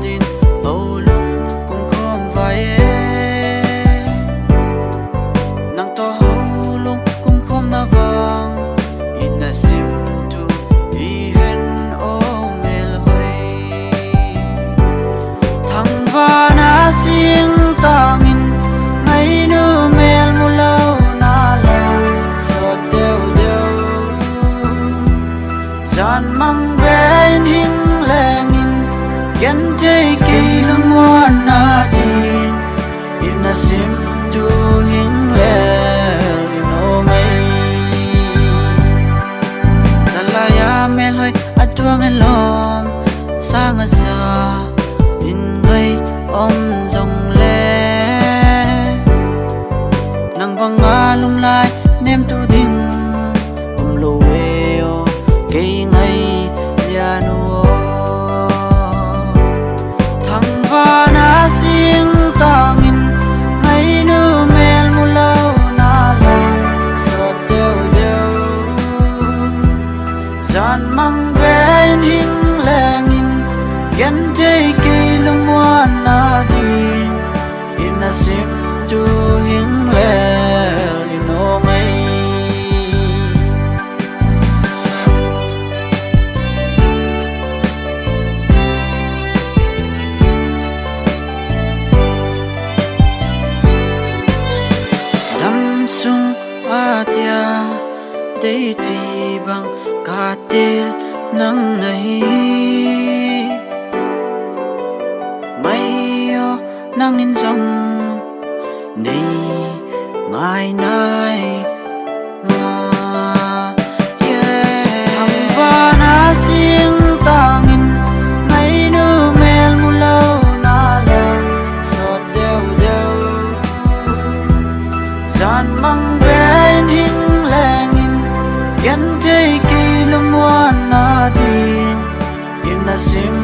din hầu lung cũng không vai nang to hầu lung cũng không na vang in na sim tu i hen o mel hoi thang va na sing tang in ngày nu mel mu lâu na la so deu deu gian mang bên hình lengin ken jay ki lumwan na din in na sim tu hing lel no mai salaya mel hoi atwa melom sang sa in gai om jong le nang banga lum lai nem tu ding lo we o ke ngai ya nu thang va na sing tang in ngai nu mel mu lo na la so deu deu gian mang bên hình lengin ken jay ki lumwan na din in na sim tu hing lel no mai dam sung atia dei chi bang ka tel nang nahi mai yo nang nin jong ni ngai nai ma yeah hang va na sing tang in ngai nu mel mu lo na la so deu deu gian mang bên hình lengin ken jay ki lumwan na din in na sim